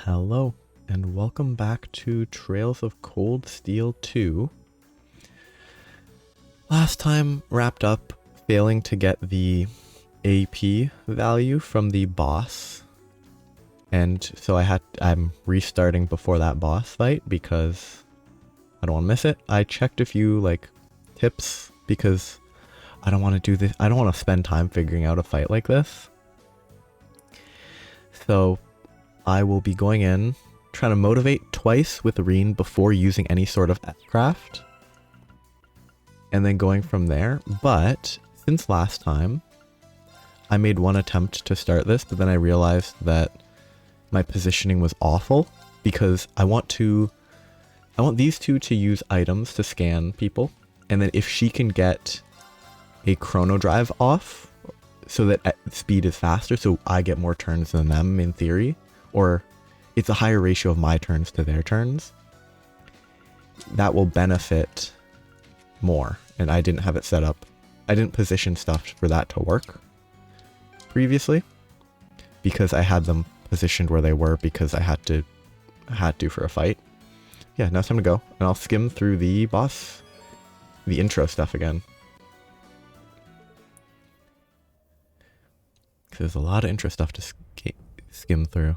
Hello, and welcome back to Trails of Cold Steel 2. Last time wrapped up failing to get the AP value from the boss. And so I'm restarting before that boss fight because I don't want to miss it. I checked a few tips because I don't want to do this. I don't want to spend time figuring out a fight like this. So I will be going in, trying to motivate twice with Reen before using any sort of S-craft, and then going from there. But since last time, I made one attempt to start this, but then I realized that my positioning was awful because I want these two to use items to scan people, and then if she can get a chrono drive off so that speed is faster, so I get more turns than them in theory, or it's a higher ratio of my turns to their turns, that will benefit more. And I didn't have it set up. I didn't position stuff for that to work previously because I had them positioned where they were because I had to for a fight. Yeah, now it's time to go, and I'll skim through the intro stuff again. There's a lot of intro stuff to skim through.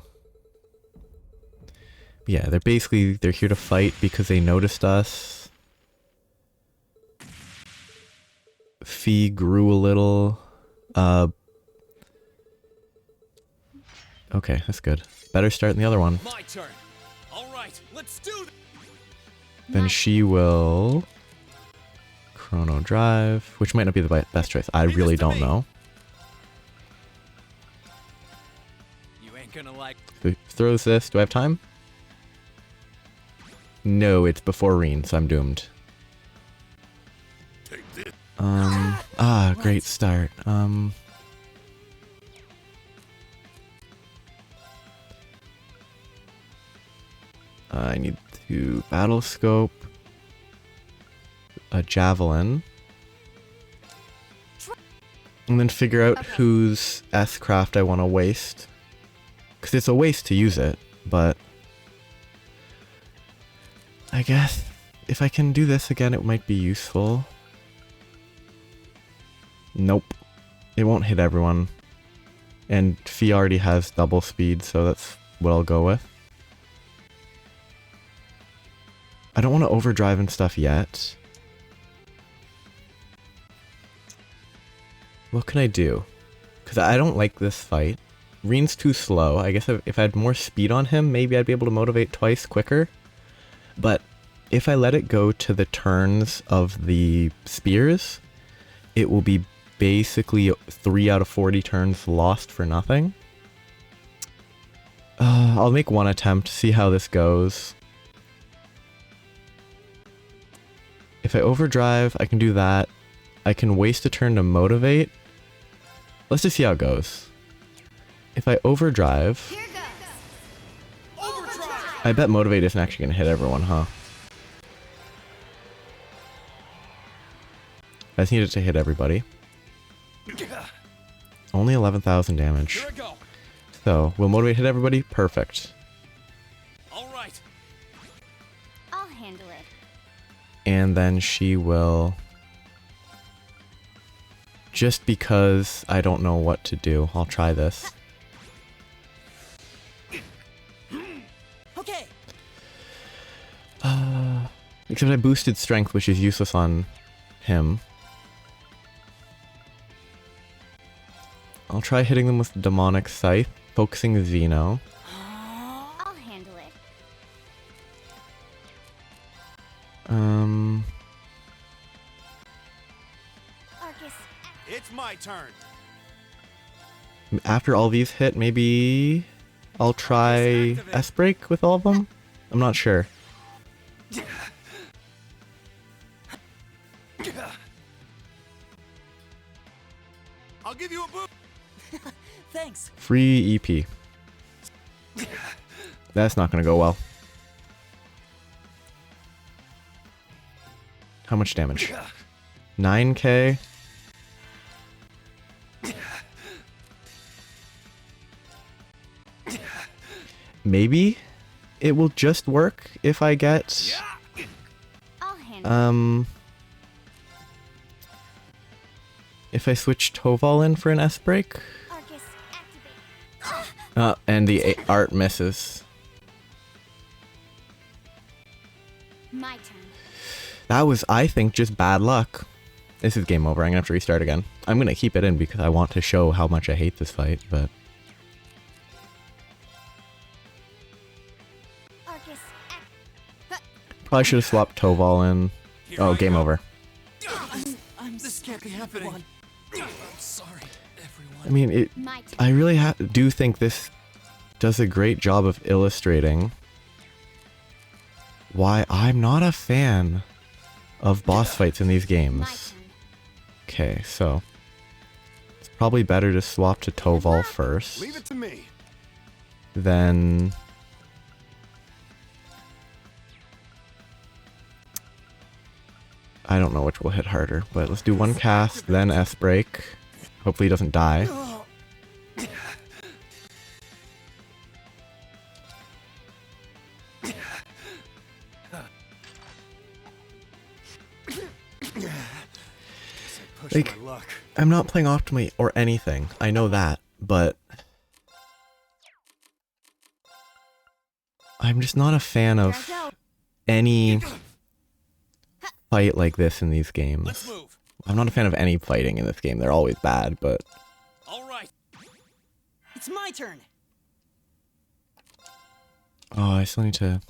Yeah, they're here to fight because they noticed us. Fee grew a little. Okay, that's good. Better start than the other one. My turn. All right, let's do this. Then she will chrono drive, which might not be the best choice. I really don't know. You ain't gonna like. Who throws this? Do I have time? No, it's before Reen, so I'm doomed. Great start. I need to battle scope, a javelin, and then figure out whose S-craft I want to waste. Because it's a waste to use it, but I guess if I can do this again, it might be useful. Nope. It won't hit everyone. And Fee already has double speed, so that's what I'll go with. I don't want to overdrive and stuff yet. What can I do? Because I don't like this fight. Reen's too slow. I guess if I had more speed on him, maybe I'd be able to motivate twice quicker. But if I let it go to the turns of the spears, it will be basically 3 out of 40 turns lost for nothing. I'll make one attempt, see how this goes. If I overdrive, I can do that. I can waste a turn to motivate. Let's just see how it goes. If I overdrive... Here goes. Overdrive. I bet motivate isn't actually going to hit everyone, huh? I just need it to hit everybody. Only 11,000 damage. Here I go. So, will motivate hit everybody? Perfect. All right. I'll handle it. And then she will... Just because I don't know what to do, I'll try this. Okay. Except I boosted strength, which is useless on him. I'll try hitting them with Demonic Scythe, focusing Xeno. I'll handle it. Arcus. It's my turn. After all these hit, maybe I'll try S-Break with all of them? I'm not sure. I'll give you a boost. Thanks. Free EP. That's not gonna go well. How much damage? 9k? maybe it will just work if I get I'll handle if I switch Toval in for an S break. Arcus, activate. And the art misses. My turn. That was, I think, just bad luck. This is game over. I'm gonna have to restart again. I'm gonna keep it in because I want to show how much I hate this fight, but Arcus, probably should have swapped Toval in. Oh, game over. This can't be happening. I'm sorry, everyone. I mean, my turn. I really do think this does a great job of illustrating why I'm not a fan of boss fights in these My games. turn. Okay, so it's probably better to swap to Toval first. Leave it to me. Then I don't know which will hit harder, but let's do one cast, then S break. Hopefully he doesn't die. Push Like- my luck. I'm not playing optimally or anything. I know that, but I'm just not a fan Here I of go. any fight like this in these Let's games. move. I'm not a fan of any fighting in this game. They're always bad, but All right. It's my turn. oh, I still need to.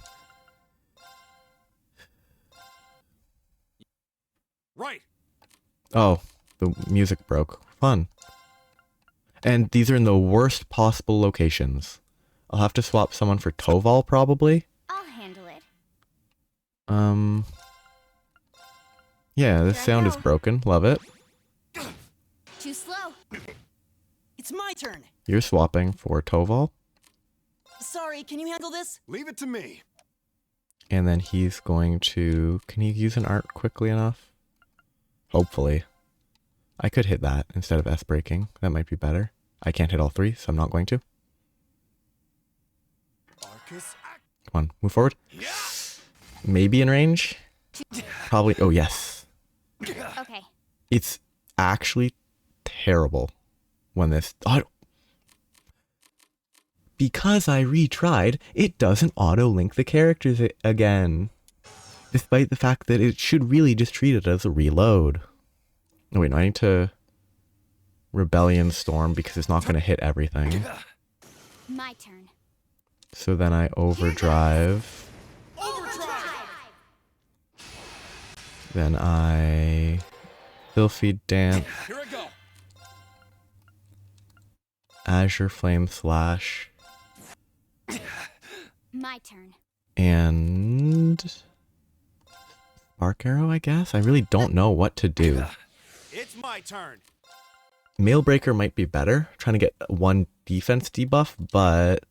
Right. Oh, the music broke. Fun. And these are in the worst possible locations. I'll have to swap someone for Toval probably. I'll handle it. Yeah, this Here I sound is go. broken. Love it. Too slow. It's my turn. You're swapping for Toval. Sorry, can you handle this? Leave it to me. And then he's going to... Can he use an art quickly enough? Hopefully. I could hit that instead of S breaking. That might be better. I can't hit all three, so I'm not going to. Arcus, Come on, move forward. yeah. Maybe in range? Probably... Oh, yes. Okay. It's actually terrible when this... Because I retried, it doesn't auto-link the characters again. Despite the fact that it should really just treat it as a reload. Oh wait, no, I need to... Rebellion Storm because it's not going to hit everything. My turn. So then I overdrive. Overdrive. Then I... Filthy Dance. Here I go. Azure Flame Slash. My turn. And... Spark Arrow, I guess? I really don't know what to do. It's my turn. Mailbreaker might be better, trying to get one defense debuff, but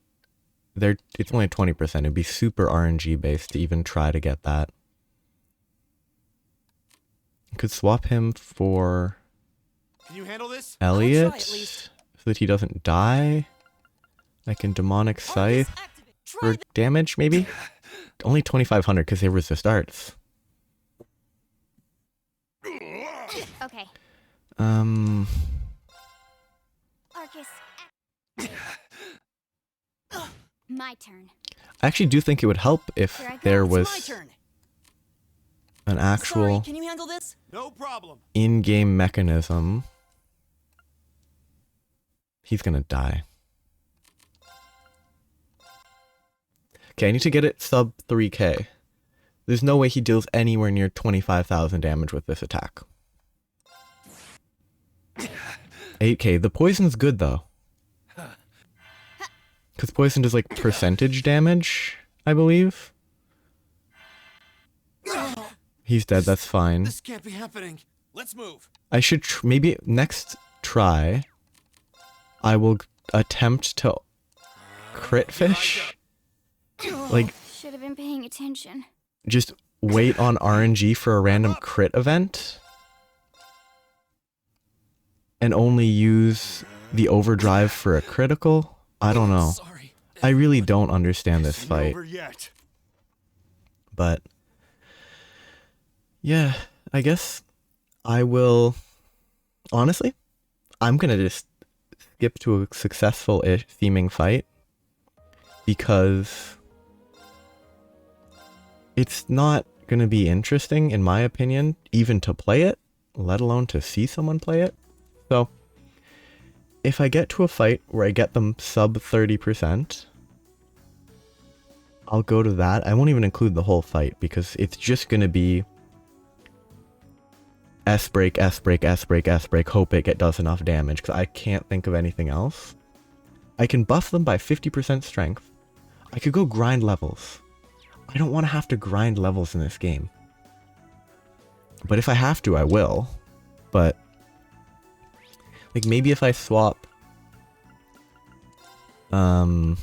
it's only 20%. It'd be super RNG based to even try to get that. I could swap him for Can you handle this? Elliot try at least. so that he doesn't die. I can Demonic Scythe Arcus, activate. Try for this. damage, maybe? Only 2,500 because they resist arts. Okay. Arcus. My turn. I actually do think it would help if Here I go. there It's my was turn. an Sorry, actual can you handle this? No problem. in-game mechanism. He's gonna die. Okay, I need to get it sub 3k. There's no way he deals anywhere near 25,000 damage with this attack. 8k. The poison's good though. Because poison does like percentage damage, I believe. He's dead, that's fine. This can't be happening. Let's move. I should maybe next try I will attempt to crit fish. Like Should have been paying attention. just wait on RNG for a random crit event and only use the overdrive for a critical. I don't know. Sorry. I really don't understand this Isn't fight, over yet. but yeah, I guess I will. Honestly, I'm gonna just skip to a successful-ish theming fight because it's not gonna be interesting, in my opinion, even to play it, let alone to see someone play it. So, if I get to a fight where I get them sub 30%, I'll go to that. I won't even include the whole fight because it's just gonna be S break, S break, S break, S break, hope it does enough damage because I can't think of anything else. I can buff them by 50% strength. I could go grind levels. I don't want to have to grind levels in this game. But if I have to, I will. But like maybe if I swap him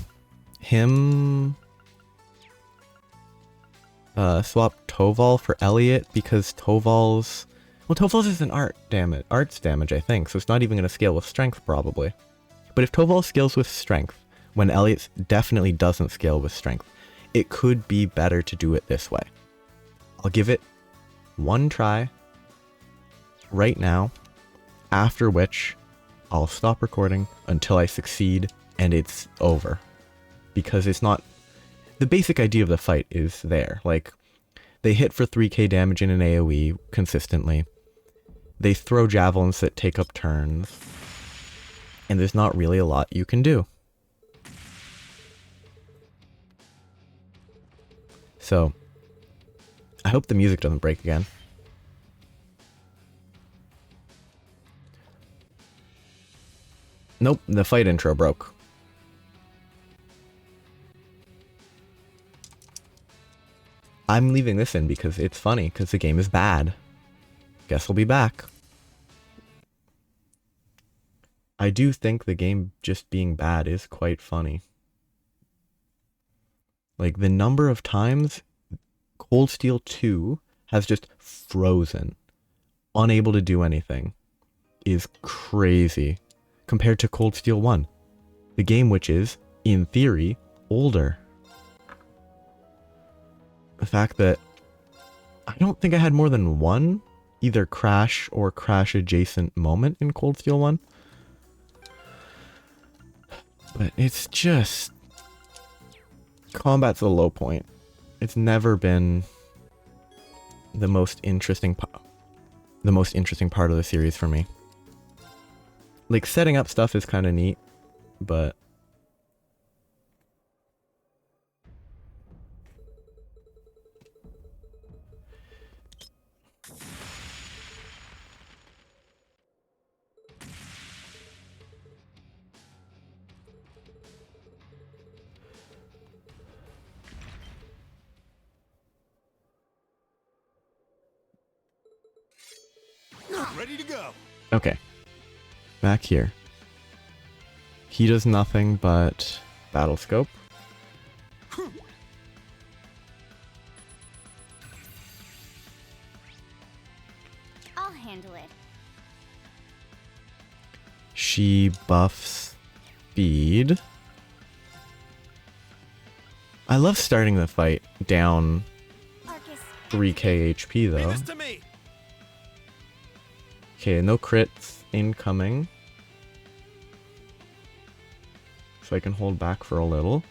swap Toval for Elliot because Toval's is an arts damage, I think, so it's not even going to scale with strength probably. But if Toval scales with strength, when Elliot's definitely doesn't scale with strength, it could be better to do it this way. I'll give it one try right now, after which I'll stop recording until I succeed and it's over. Because it's not... The basic idea of the fight is there. Like, they hit for 3k damage in an AoE consistently. They throw javelins that take up turns. And there's not really a lot you can do. So, I hope the music doesn't break again. Nope, the fight intro broke. I'm leaving this in because it's funny, because the game is bad. Guess we'll be back. I do think the game just being bad is quite funny. Like, the number of times Cold Steel 2 has just frozen, unable to do anything, is crazy compared to Cold Steel 1. The game which is, in theory, older. The fact that I don't think I had more than one either crash or crash adjacent moment in Cold Steel 1. But it's just... Combat's a low point. It's never been the most interesting part of the series for me. Like, setting up stuff is kind of neat, but Ready to go. okay. Back here. He does nothing but battle scope. I'll handle it. She buffs speed. I love starting the fight down Arcus, 3k HP Leave though. this to me. Okay, no crits incoming. So I can hold back for a little.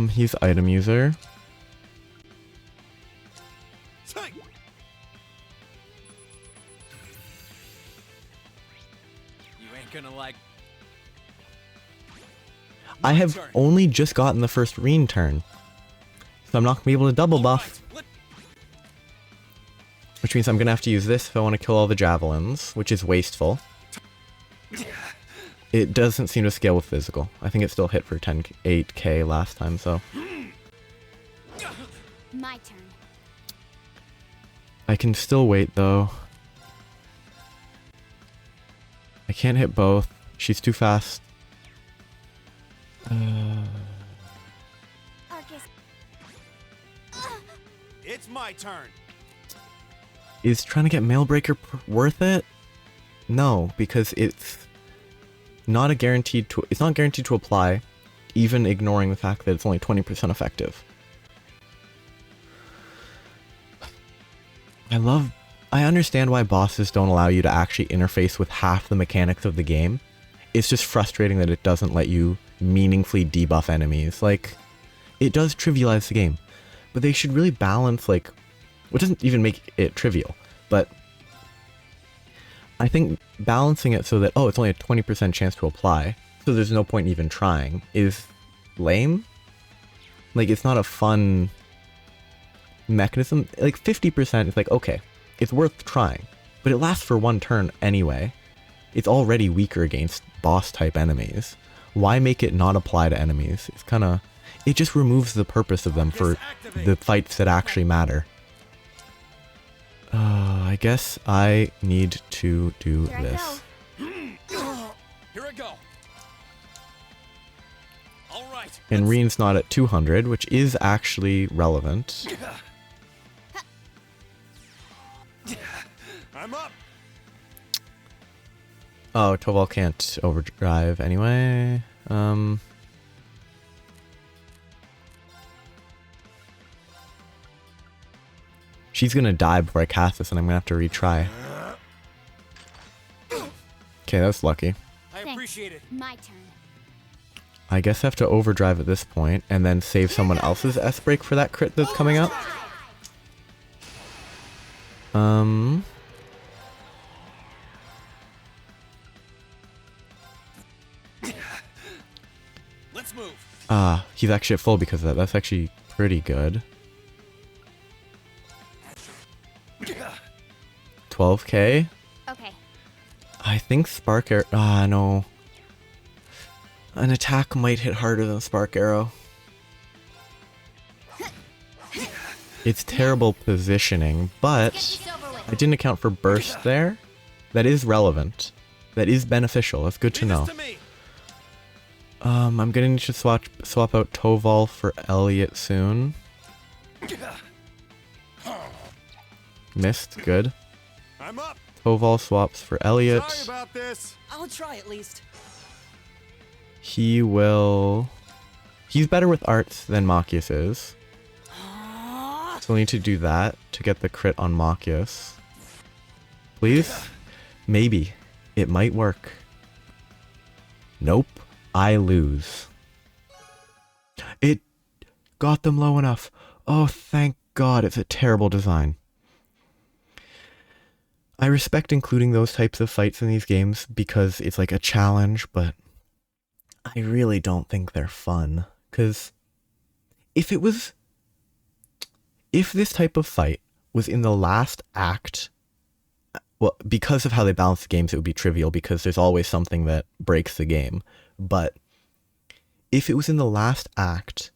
He's item user. Psych. You ain't gonna like. I have turn. only just gotten the first Reen turn. So I'm not going to be able to double buff. Right, Which means I'm going to have to use this if I want to kill all the javelins, which is wasteful. It doesn't seem to scale with physical. I think it still hit for 8k last time, so... my turn. I can still wait, though. I can't hit both. She's too fast. Arcus, It's my turn. Is trying to get Mailbreaker worth it? No, because it's not guaranteed to apply even ignoring the fact that it's only 20% effective. I understand why bosses don't allow you to actually interface with half the mechanics of the game. It's just frustrating that it doesn't let you meaningfully debuff enemies. Like, it does trivialize the game, but they should really balance, like, well, it doesn't even make it trivial, but I think balancing it so that, oh, it's only a 20% chance to apply, so there's no point even trying, is lame. Like, it's not a fun mechanism. Like, 50% is like, okay, it's worth trying, but it lasts for one turn anyway. It's already weaker against boss-type enemies. Why make it not apply to enemies? It's kind of... It just removes the purpose of them for the fights that actually matter. I guess I need to do Here I this. Here I go. All right. And Reen's not at 200, which is actually relevant. I'm up. Oh, Toval can't overdrive anyway. She's gonna die before I cast this, and I'm gonna have to retry. Okay, that's lucky. I Thanks. appreciate it. My turn. I guess I have to overdrive at this point, and then save someone else's S-break for that crit that's coming up. Let's move. He's actually at full because of that. That's actually pretty good. 12k? Okay. I think Spark Arrow... no. An attack might hit harder than Spark Arrow. It's terrible positioning, Get but this over I with. didn't account for burst there. That is relevant. That is beneficial. That's good to Leave know. this to me. I'm gonna need to swap out Toval for Elliot soon. Missed. Good. I'm up. Toval swaps for Elliot. Sorry about this. I'll try at least. He will... He's better with arts than Machias is. So we'll need to do that to get the crit on Machias. Please? Maybe. It might work. Nope. I lose. It got them low enough. Oh, thank God. It's a terrible design. I respect including those types of fights in these games because it's like a challenge, but I really don't think they're fun. Because if this type of fight was in the last act, well, because of how they balance the games, it would be trivial because there's always something that breaks the game. But if it was in the last act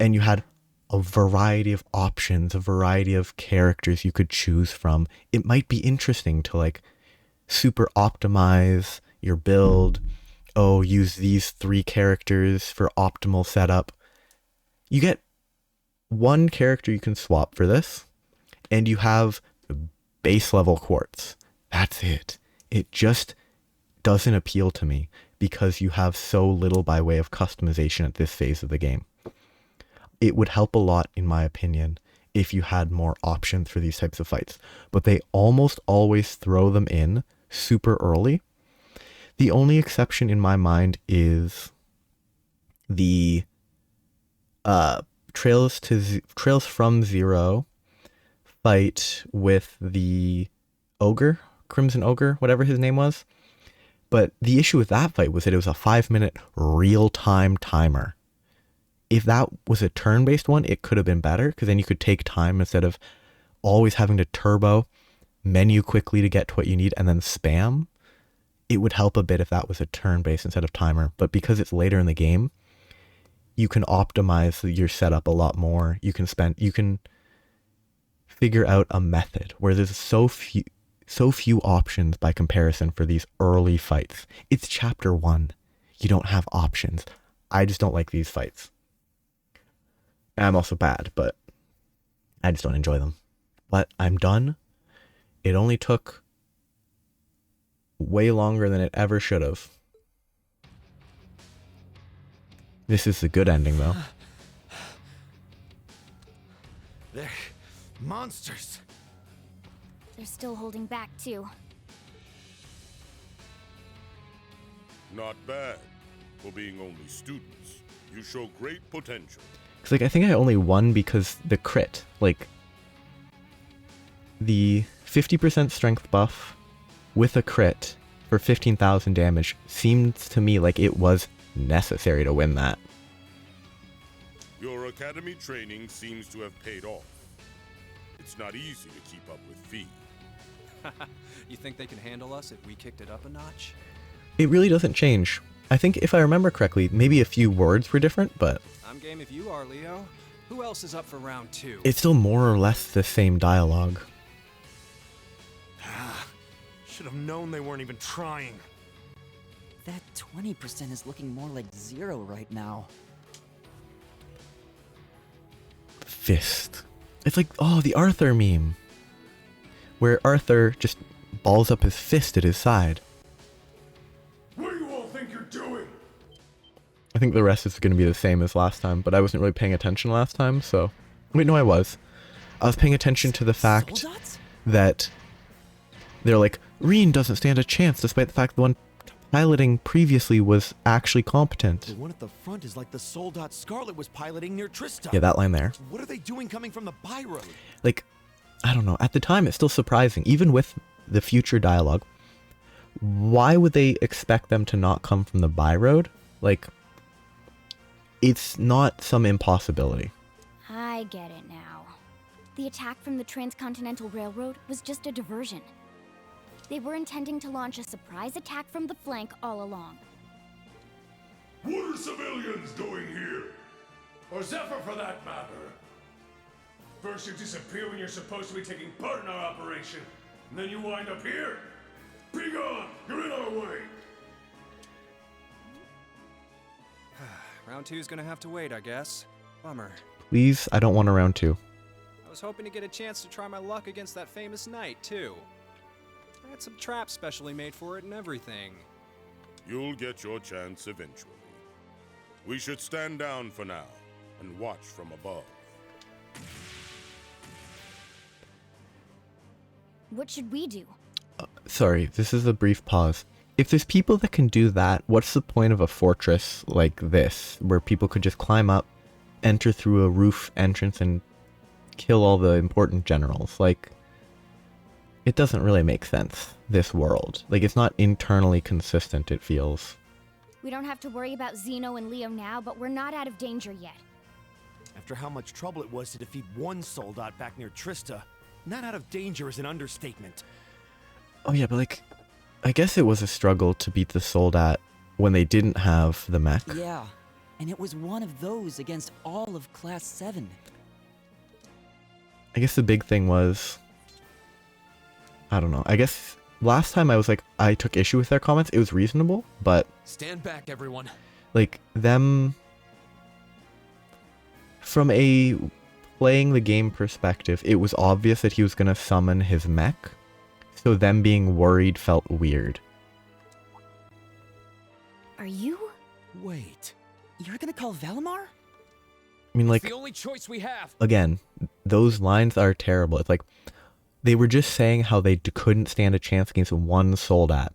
and you had a variety of options, a variety of characters you could choose from, it might be interesting to like super optimize your build. Oh, use these 3 characters for optimal setup. You get one character you can swap for this, and you have base level quartz. That's it. It just doesn't appeal to me because you have so little by way of customization at this phase of the game. It would help a lot, in my opinion, if you had more options for these types of fights, but they almost always throw them in super early. The only exception in my mind is the Trails from Zero fight with the ogre, Crimson Ogre, whatever his name was. But the issue with that fight was that it was a 5-minute real-time timer. If that was a turn-based one, it could have been better, because then you could take time instead of always having to turbo, menu quickly to get to what you need, and then spam. It would help a bit if that was a turn-based instead of timer. But because it's later in the game, you can optimize your setup a lot more. You can figure out a method where there's so few options by comparison for these early fights. It's chapter 1. You don't have options. I just don't like these fights. I'm also bad, but I just don't enjoy them. But I'm done. It only took way longer than it ever should have. This is the good ending, though. They're monsters. They're still holding back, too. Not bad. For being only students, you show great potential. 'Cause, like, I think I only won because the crit. Like, the 50% strength buff with a crit for 15,000 damage seemed to me like it was necessary to win that. Your academy training seems to have paid off. It's not easy to keep up with Fee. You think they can handle us if we kicked it up a notch? It really doesn't change. I think if I remember correctly, maybe a few words were different, but I'm game if you are, Leo. Who else is up for round 2? it's still more or less the same dialogue. Should have known they weren't even trying. That 20% is looking more like 0 right now. Fist. It's like, oh, the Arthur meme. Where Arthur just balls up his fist at his side. What do you all think you're doing? I think the rest is going to be the same as last time, but I wasn't really paying attention last time, so... Wait, no, I was. I was paying attention to the fact Soldats? that they're like, Reen doesn't stand a chance despite the fact the one piloting previously was actually competent. The one at the front is like the Soldat Scarlet was piloting near Trista. Yeah, that line there. What are they doing coming from the by road? Like, I don't know. At the time, it's still surprising, even with the future dialogue. Why would they expect them to not come from the by road? Like, it's not some impossibility. I get it now. The attack from the Transcontinental Railroad was just a diversion. They were intending to launch a surprise attack from the flank all along. What are civilians doing here? Or Zephyr for that matter? First you disappear when you're supposed to be taking part in our operation, and then you wind up here? Be gone! You're in our way! Round 2's gonna have to wait, I guess. Bummer. Please, I don't want a round 2. I was hoping to get a chance to try my luck against that famous knight, too. I had some traps specially made for it and everything. You'll get your chance eventually. We should stand down for now, and watch from above. What should we do? Sorry, this is a brief pause. If there's people that can do that, what's the point of a fortress like this, where people could just climb up, enter through a roof entrance, and kill all the important generals? Like, it doesn't really make sense, this world. Like, it's not internally consistent, it feels. We don't have to worry about Zeno and Leo now, but we're not out of danger yet. After how much trouble it was to defeat one Soldat back near Trista, not out of danger is an understatement. Oh yeah, but like, I guess it was a struggle to beat the Soldat when they didn't have the mech. Yeah, and it was one of those against all of Class 7. I guess the big thing was, I don't know, I guess last time I was like, I took issue with their comments. It was reasonable, but Stand back, everyone. like them, from a playing the game perspective, it was obvious that he was going to summon his mech. So them being worried felt weird. Are you? Wait. You're gonna call Valimar? I mean, like, The only choice we have. again, those lines are terrible. It's like, they were just saying how they couldn't stand a chance against one Soldat.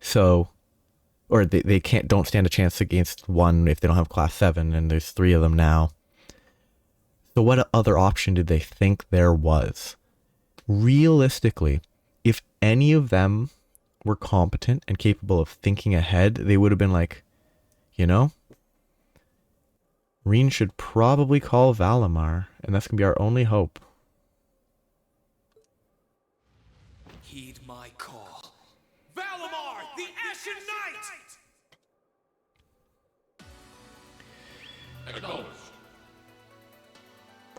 So, or they don't stand a chance against one if they don't have Class 7, and there's 3 of them now. So what other option did they think there was? Realistically, if any of them were competent and capable of thinking ahead, they would have been like, you know, Reen should probably call Valimar, and that's going to be our only hope. Heed my call. Valimar, the Ashen Knight!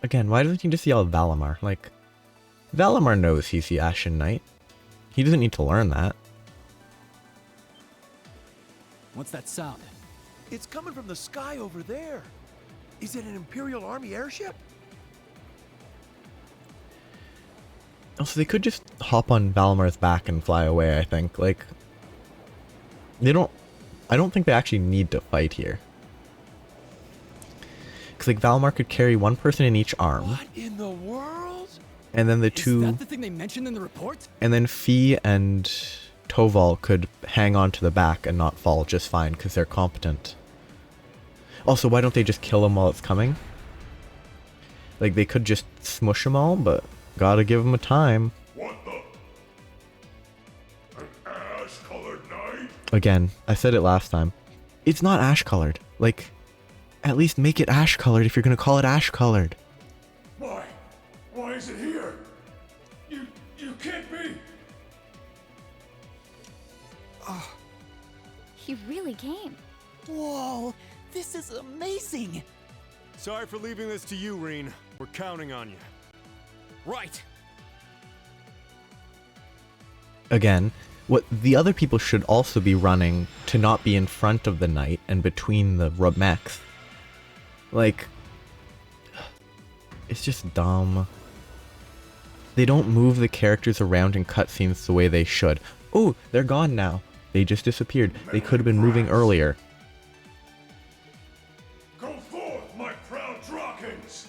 Again, why doesn't he just yell Valimar? Like, Valimar knows he's the Ashen Knight. He doesn't need to learn that. What's that sound? It's coming from the sky over there. Is it an Imperial Army airship? Also, they could just hop on Valimar's back and fly away, I think. Like, I don't think they actually need to fight here. Because like Valimar could carry one person in each arm, What in the world? and then the Is two, that the thing they mentioned in the report? and then Fee and Toval could hang on to the back and not fall just fine because they're competent. Also, why don't they just kill them while it's coming? Like, they could just smush them all, but gotta give them a time. What the? An ash-colored knight? Again, I said it last time. It's not ash-colored. Like, at least make it ash-colored if you're gonna call it ash-colored. Why? Why is it here? You can't be. He really came. Whoa, this is amazing! Sorry for leaving this to you, Reen. We're counting on you. Right. Again, what the other people should also be running to not be in front of the knight and between the mechs. Like, it's just dumb. They don't move the characters around in cutscenes the way they should. Oh, they're gone now. They just disappeared. They could have been moving earlier. Go forth, my proud Drawkins!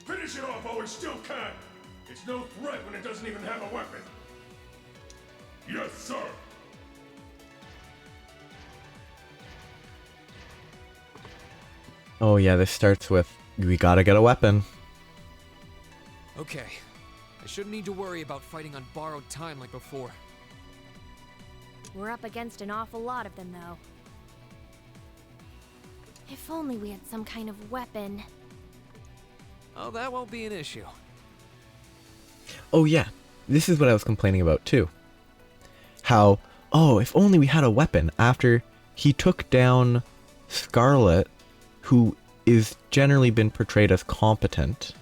Finish it off while we still can! It's no threat when it doesn't even have a weapon! Yes, sir! Oh yeah, this starts with, we gotta get a weapon. Okay. I shouldn't need to worry about fighting on borrowed time like before. We're up against an awful lot of them, though. If only we had some kind of weapon. Oh, that won't be an issue. Oh yeah, this is what I was complaining about too. How, oh, if only we had a weapon after he took down Scarlet, who is generally been portrayed as competent,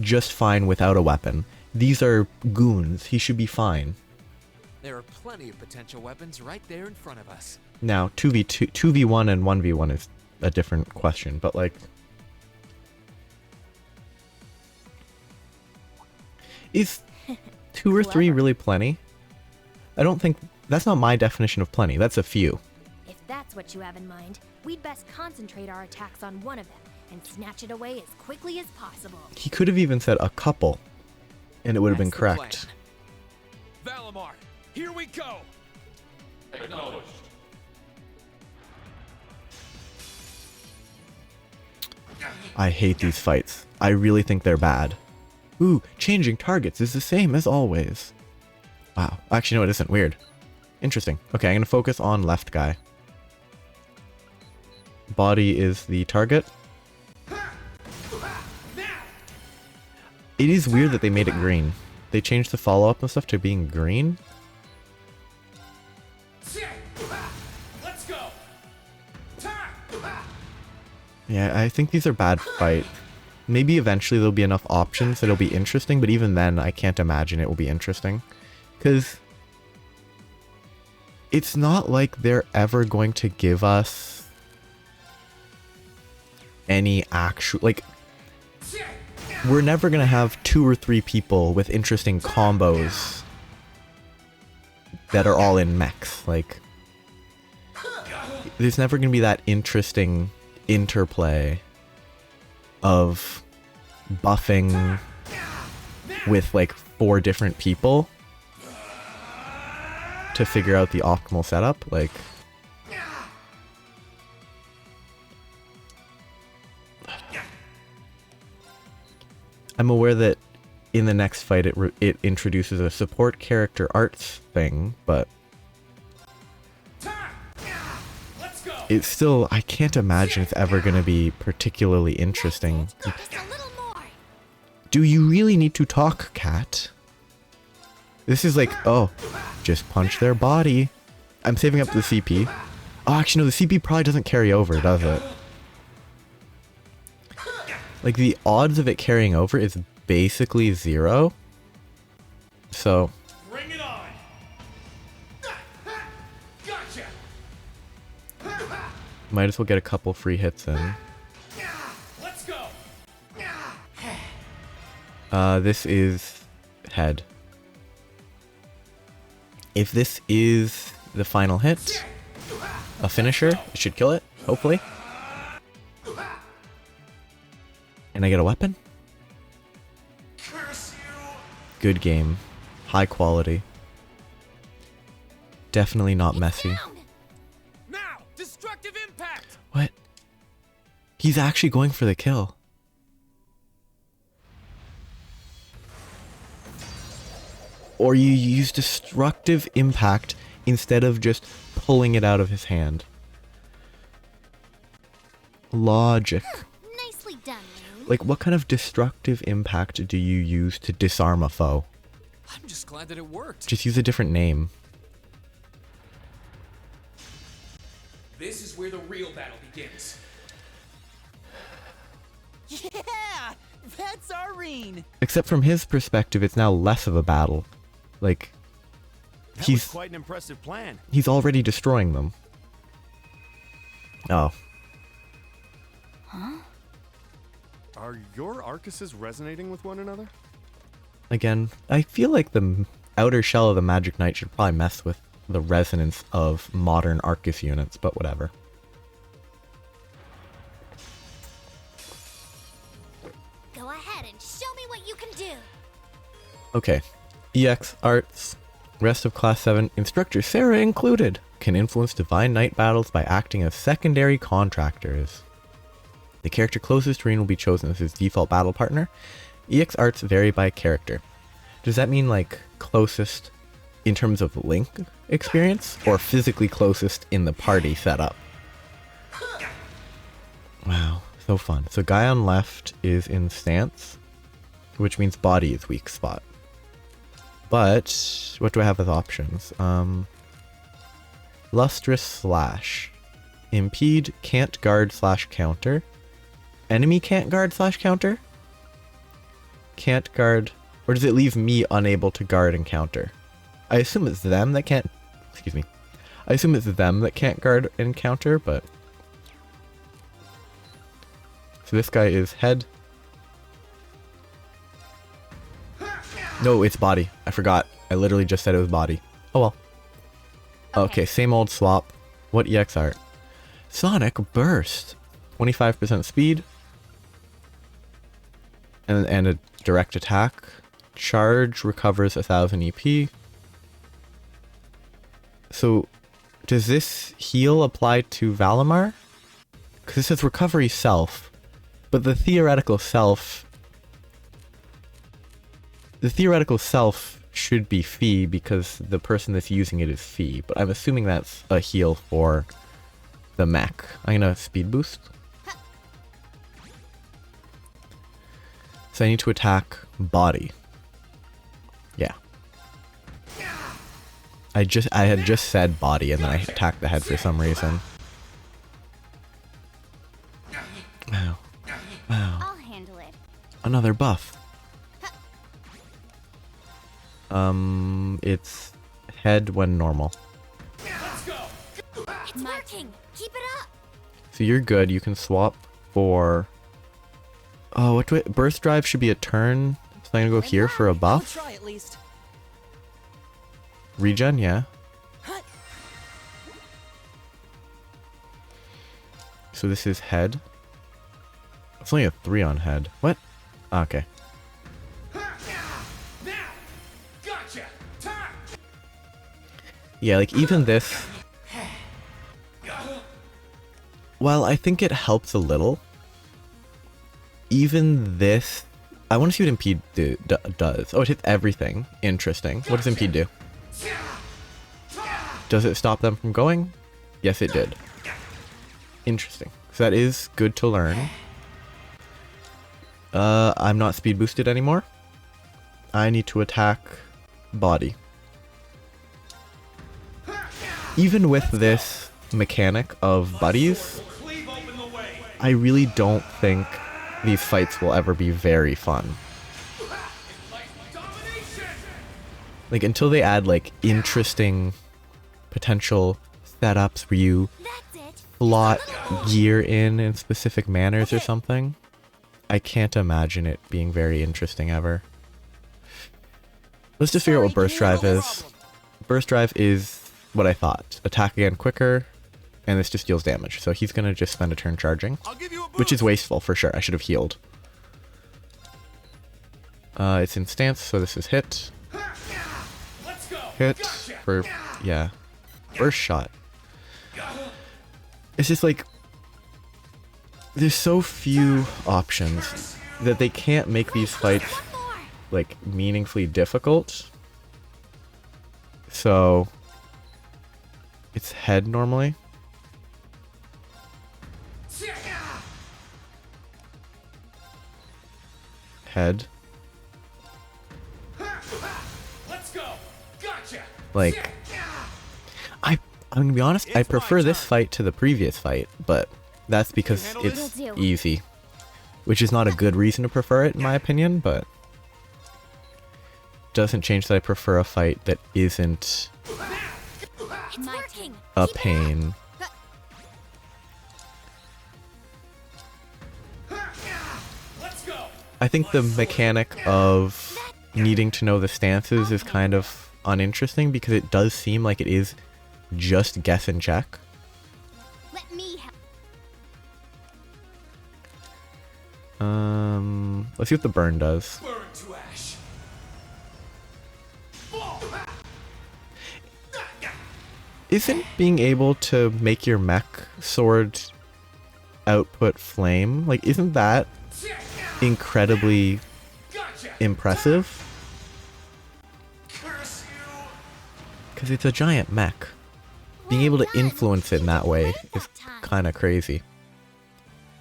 just fine without a weapon. These are goons, he should be fine. There are plenty of potential weapons right there in front of us. Now, 2v1 and 1v1 is a different question, but like... Is 2 or 3 Clever. really plenty? I don't think... That's not my definition of plenty, that's a few. If that's what you have in mind, we'd best concentrate our attacks on one of them and snatch it away as quickly as possible. He could have even said a couple, and it would have been That's the correct. plan. Valimar, here we go! Acknowledged. I hate these fights. I really think they're bad. Ooh, changing targets is the same as always. Wow. Actually, no, it isn't. Weird. Interesting. Okay, I'm going to focus on left guy. Body is the target. It is weird that they made it green. They changed the follow-up and stuff to being green. Let's go! Yeah, I think these are bad fights. Maybe eventually there'll be enough options that it'll be interesting, but even then, I can't imagine it will be interesting. Because it's not like they're ever going to give us any actual... Like, we're never going to have 2 or 3 people with interesting combos that are all in mechs. Like, there's never going to be that interesting interplay of buffing with like 4 different people to figure out the optimal setup. Like, I'm aware that in the next fight it introduces a support character arts thing, but it's still, I can't imagine it's ever going to be particularly interesting. Just a little more. Do you really need to talk, Cat? This is like, oh, just punch their body. I'm saving up the CP. Oh, actually, no, the CP probably doesn't carry over, does it? Like, the odds of it carrying over is basically 0. So, Bring it on! Gotcha! might as well get a couple free hits in. Let's go! This is head. If this is the final hit, a finisher, it should kill it, hopefully. And I get a weapon? Curse you! Good game. High quality. Definitely not messy. Now! Destructive impact! What? He's actually going for the kill. Or you use destructive impact instead of just pulling it out of his hand. Logic. Nicely done, Lane. Like, what kind of destructive impact do you use to disarm a foe? I'm just glad that it worked. Just use a different name. This is where the real battle begins. Yeah! That's Irene! Except from his perspective, it's now less of a battle. Like, That was he's quite an impressive plan. he's already destroying them. Oh. Are your Arcuses resonating with one another? Again, I feel like the outer shell of the Magic Knight should probably mess with the resonance of modern Arcus units, but whatever. Go ahead and show me what you can do. Okay. EX Arts. Rest of Class 7, Instructor Sarah included, can influence Divine Knight battles by acting as secondary contractors. The character closest to Reen will be chosen as his default battle partner. EX Arts vary by character. Does that mean, like, closest in terms of Link experience, or physically closest in the party setup? Wow, so fun. So guy on left is in stance, which means body is weak spot. But what do I have as options? Lustrous Slash. Impede, can't guard / counter. Enemy can't guard / counter? Can't guard, or does it leave me unable to guard and counter? I assume it's them that can't, excuse me. I assume it's them that can't guard and counter, but. So this guy is head. No, it's body. I forgot. I literally just said it was body. Oh well. Okay, same old swap. What EX art? Sonic Burst. 25% speed. And a direct attack. Charge recovers 1000 EP. So, does this heal apply to Valimar? Because it says recovery self. But the theoretical self should be Fee because the person that's using it is Fee, but I'm assuming that's a heal for the mech. I'm gonna speed boost. So I need to attack body. Yeah. I had just said body and then I attacked the head for some reason. Wow. Wow. I'll handle it. Another buff. It's head when normal. It's working. Keep it up. So you're good. You can swap for. Oh, what do I? Burst drive should be a turn. So I'm gonna go here for a I'll buff. try at least. Regen, yeah. So this is head. It's only a 3 on head. What? Okay. Now! Gotcha! Time! Yeah, like even this. While I think it helps a little, even this. I want to see what Impede does. Oh, it hits everything. Interesting. What does Impede do? Does it stop them from going? Yes, it did. Interesting. So that is good to learn. I'm not speed boosted anymore. I need to attack body. Even with this mechanic of buddies, I really don't think these fights will ever be very fun. Like, until they add, like, interesting potential setups where you That's it. slot gear in specific manners or something, I can't imagine it being very interesting ever. Let's just figure out what Burst Drive is. Burst Drive is what I thought. Attack again quicker, and this just deals damage. So he's gonna just spend a turn charging, which is wasteful for sure. I should have healed. It's in stance, so this is hit. Let's go. Hit Gotcha. for, yeah. First shot. It's just like, there's so few options that they can't make these fights like meaningfully difficult. So it's head normally. Head. Let's go. Gotcha. Like, I'm gonna be honest, I It's my prefer this turn. fight to the previous fight, but that's because handle it's this? Will do. easy. Which is not a good reason to prefer it, in my opinion, but doesn't change that I prefer a fight that isn't It's working. a pain. Let's go. I think the mechanic of needing to know the stances is kind of uninteresting because it does seem like it is just guess and check. Let me help. Let's see what the burn does. Burn to ash. Isn't being able to make your mech sword output flame, like, isn't that incredibly Gotcha. impressive? Curse you. Because it's a giant mech. Being able to influence it in that way is kind of crazy.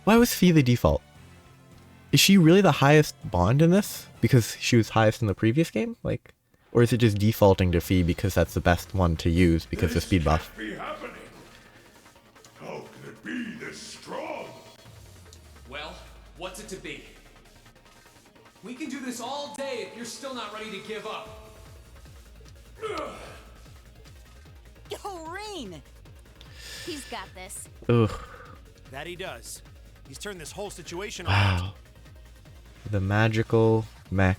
Why was Fee the default? Is she really the highest bond in this? Because she was highest in the previous game? Like, or is it just defaulting to Fee because that's the best one to use because of speed buff? Be happening. How can it be this strong? Well, what's it to be? We can do this all day if you're still not ready to give up. Yo, Rain! He's got this. Ugh. That he does. He's turned this whole situation around. Wow. The magical mech.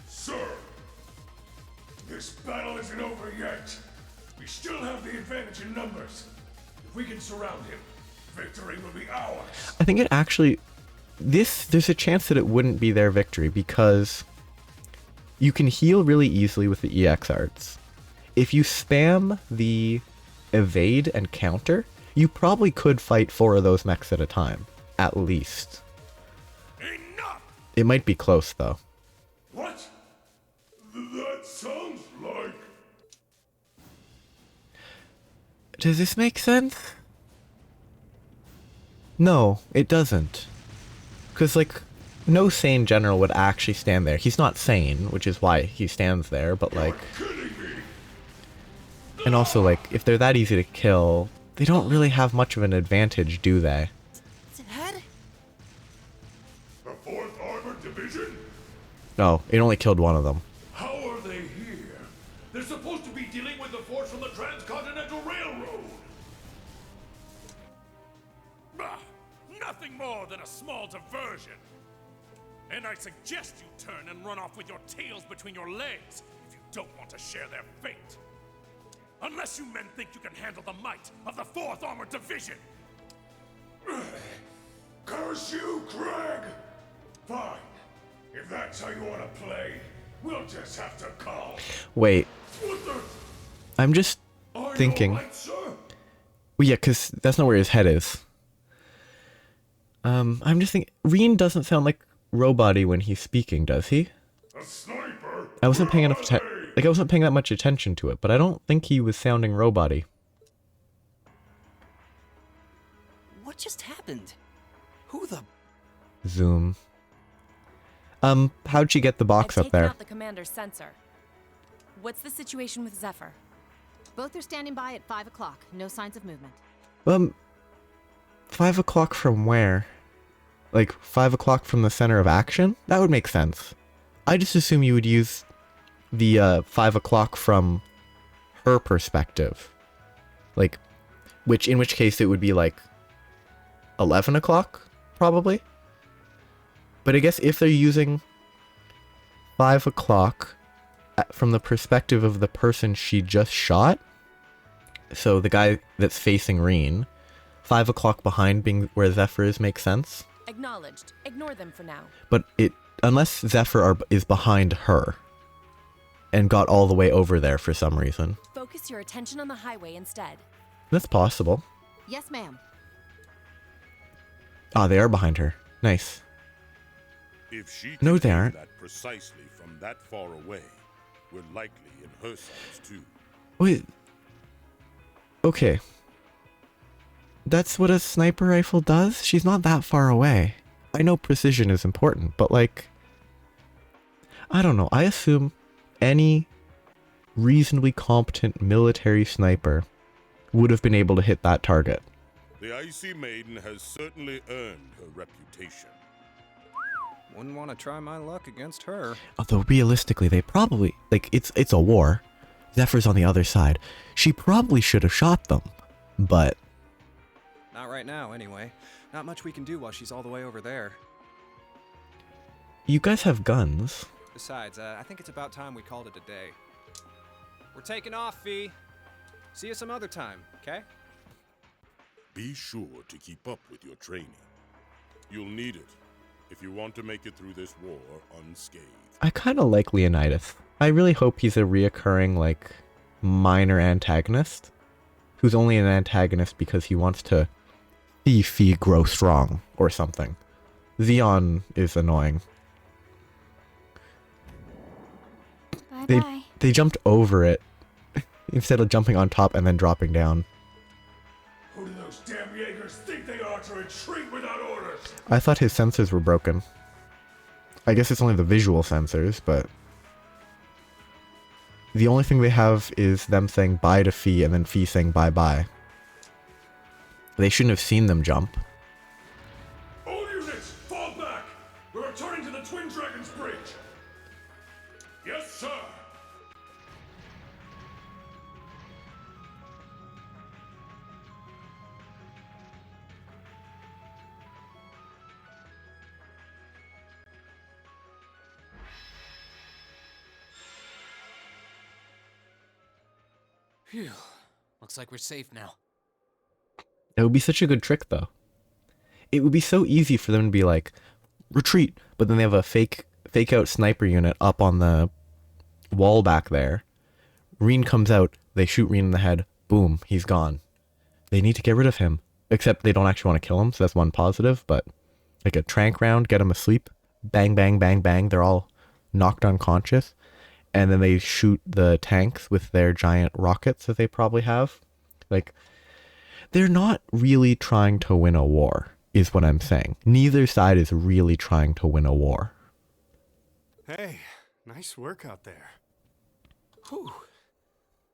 Sir, this battle isn't over yet. We still have the advantage in numbers. If we can surround him, victory will be ours. I think it actually... there's a chance that it wouldn't be their victory because you can heal really easily with the EX arts. If you spam the evade and counter, you probably could fight 4 of those mechs at a time, at least. Enough! It might be close though. What? That sounds like... Does this make sense? No, it doesn't. Because, like, no sane general would actually stand there. He's not sane, which is why he stands there, but, like... Kidding me? And also, like, if they're that easy to kill, they don't really have much of an advantage, do they? Dad? The 4th Armored Division? No, it only killed one of them. How are they here? They're supposed to be dealing with the force from the Transcontinental Railroad. Bah, nothing more than a small diversion. And I suggest you turn and run off with your tails between your legs if you don't want to share their fate. Unless you men think you can handle the might of the 4th Armored Division. Curse you, Craig! Fine. If that's how you want to play, we'll just have to call. Wait, What the? I'm just Are you thinking... all right, sir? Well, yeah, because that's not where his head is. I'm just thinking... Reen doesn't sound like Robot-y when he's speaking, does he? A sniper? I wasn't paying enough Where are attention... they? Like, I wasn't paying that much attention to it, but I don't think he was sounding robot-y. What just happened? Who the... Zoom. How'd she get the box I've up taken there? out the commander's sensor. What's the situation with Zephyr? Both are standing by at 5 o'clock. No signs of movement. 5 o'clock from where? Like, 5 o'clock from the center of action? That would make sense. I just assume you would use the 5 o'clock from her perspective. Like, in which case it would be like 11 o'clock, probably. But I guess if they're using 5 o'clock from the perspective of the person she just shot, so the guy that's facing Reen, 5 o'clock behind being where Zephyr is makes sense. Acknowledged. Ignore them for now. But unless Zephyr is behind her and got all the way over there for some reason. Focus your attention on the highway instead. That's possible. Yes, ma'am. Ah, they are behind her. Nice. If she No, can they aim aren't. that precisely from that far away, we're likely in her sights too. Wait. Okay. That's what a sniper rifle does? She's not that far away. I know precision is important, but like... I don't know. I assume any reasonably competent military sniper would have been able to hit that target. The Icy Maiden has certainly earned her reputation. Wouldn't want to try my luck against her. Although realistically, they probably... Like, it's a war. Zephyr's on the other side. She probably should have shot them, but... Not right now, anyway. Not much we can do while she's all the way over there. You guys have guns. Besides, I think it's about time we called it a day. We're taking off, Fee. See you some other time, okay? Be sure to keep up with your training. You'll need it if you want to make it through this war unscathed. I kind of like Leonidas. I really hope he's a reoccurring, like, minor antagonist. Who's only an antagonist because he wants to see Fee grow strong, or something. Xeon is annoying. Bye-bye. They jumped over it, instead of jumping on top and then dropping down. Who do those damn Jaegers think they are to retreat without orders? I thought his sensors were broken. I guess it's only the visual sensors, but... The only thing they have is them saying bye to Fee and then Fee saying bye-bye. They shouldn't have seen them jump. All units, fall back! We're returning to the Twin Dragons Bridge! Yes, sir! Phew. Looks like we're safe now. It would be such a good trick, though. It would be so easy for them to be like, retreat, but then they have a fake out sniper unit up on the wall back there. Reen comes out, they shoot Reen in the head, boom, he's gone. They need to get rid of him. Except they don't actually want to kill him, so that's one positive, but like a trank round, get him asleep, bang, bang, bang, bang, they're all knocked unconscious. And then they shoot the tanks with their giant rockets that they probably have. Like, they're not really trying to win a war, is what I'm saying. Neither side is really trying to win a war. Hey, nice work out there. Whew.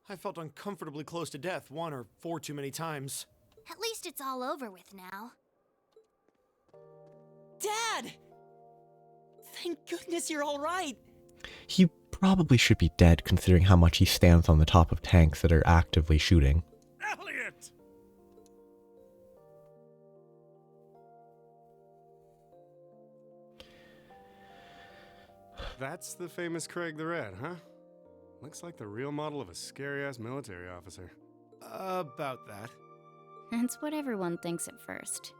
I felt uncomfortably close to death 1 or 4 too many times. At least it's all over with now. Dad! Thank goodness you're all right. He probably should be dead considering how much he stands on the top of tanks that are actively shooting. Elliot! That's the famous Craig the Red, huh? Looks like the real model of a scary-ass military officer. About that. That's what everyone thinks at first.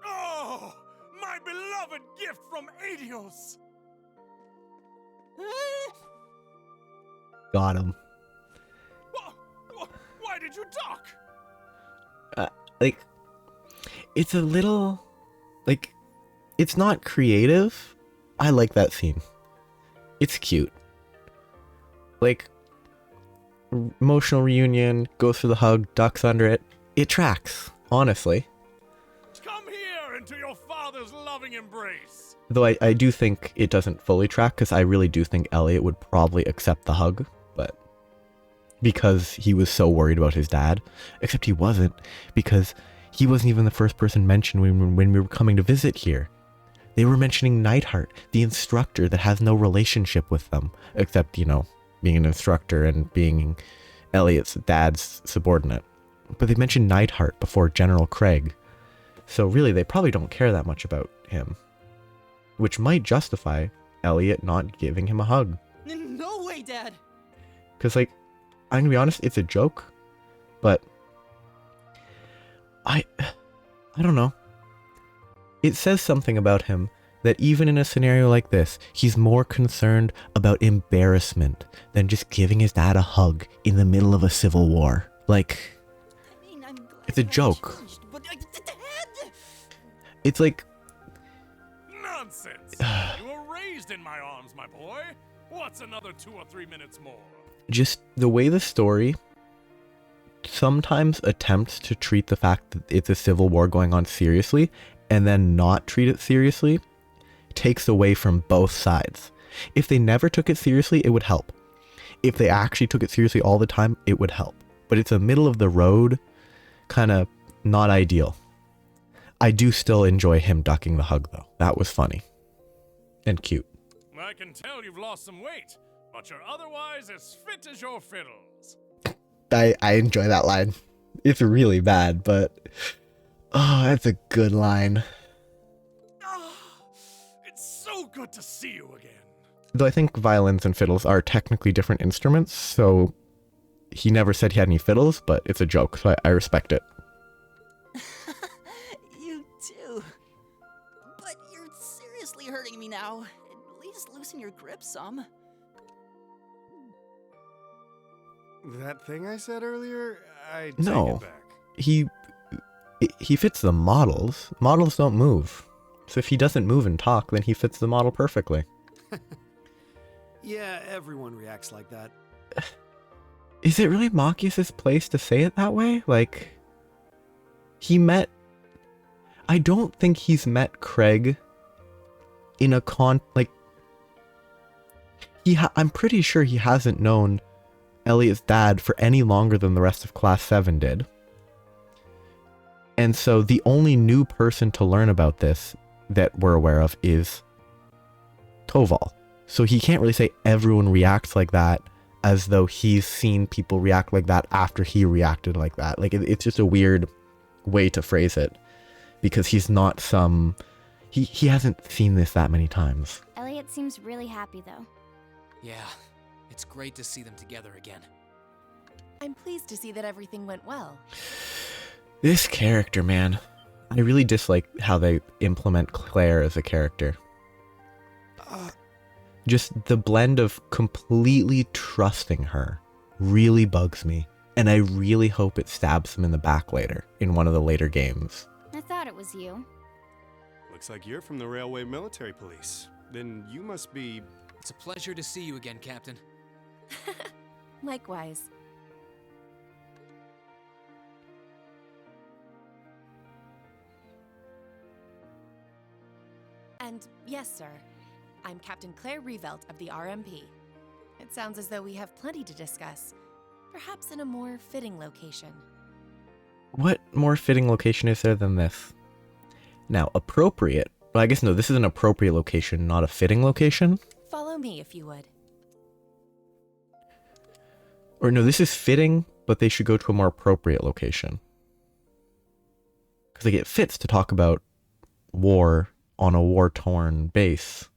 Oh! My beloved gift from Adios! Got him. Why did you talk? Like, it's a little, like, it's not creative. I like that scene. It's cute. Like, emotional reunion, goes for the hug, ducks under it. It tracks, honestly. Come here into your father's loving embrace. Though I do think it doesn't fully track, because I really do think Elliot would probably accept the hug, but because he was so worried about his dad. Except he wasn't, because he wasn't even the first person mentioned when we were coming to visit here. They were mentioning Neidhart, the instructor that has no relationship with them, except, you know, being an instructor and being Elliot's dad's subordinate. But they mentioned Neidhart before General Craig. So really, they probably don't care that much about him. Which might justify Elliot not giving him a hug. No way, Dad! Because, like, I'm gonna be honest, it's a joke. But I don't know. It says something about him that even in a scenario like this, he's more concerned about embarrassment than just giving his dad a hug in the middle of a civil war. Like, it's a joke. It's like... Nonsense! You were raised in my arms, my boy. What's another 2 or 3 minutes more? Just the way the story sometimes attempts to treat the fact that it's a civil war going on seriously and then not treat it seriously takes away from both sides. If they never took it seriously, it would help. If they actually took it seriously all the time, it would help. But it's a middle of the road, kind of not ideal. I do still enjoy him ducking the hug though. That was funny. And cute. I can tell you've lost some weight, but you're otherwise as fit as your fiddles. I enjoy that line. It's really bad, but... Oh, that's a good line. It's so good to see you again. Though I think violins and fiddles are technically different instruments, so he never said he had any fiddles, but it's a joke, so I respect it. You too. But you're seriously hurting me now. At least loosen your grip some. That thing I said earlier, I take No. it back. He fits the models. Models don't move. So if he doesn't move and talk, then he fits the model perfectly. Yeah, everyone reacts like that. Is it really Machias' place to say it that way? Like, I don't think he's met Craig in a I'm pretty sure he hasn't known Elliot's dad for any longer than the rest of Class 7 did. And so the only new person to learn about this that we're aware of is Toval. So he can't really say everyone reacts like that as though he's seen people react like that after he reacted like that. Like, it's just a weird way to phrase it because he's not he hasn't seen this that many times. Elliot seems really happy though. Yeah, it's great to see them together again. I'm pleased to see that everything went well. This character, man. I really dislike how they implement Claire as a character. Just the blend of completely trusting her really bugs me. And I really hope it stabs him in the back later, in one of the later games. I thought it was you. Looks like you're from the Railway Military Police. Then you must be... It's a pleasure to see you again, Captain. Likewise. And yes, sir. I'm Captain Claire Revelt of the RMP. It sounds as though we have plenty to discuss. Perhaps in a more fitting location. What more fitting location is there than this? Now, appropriate. Well, I guess no, this is an appropriate location, not a fitting location. Follow me if you would. Or no, this is fitting, but they should go to a more appropriate location. Because like, it fits to talk about war on a war-torn base.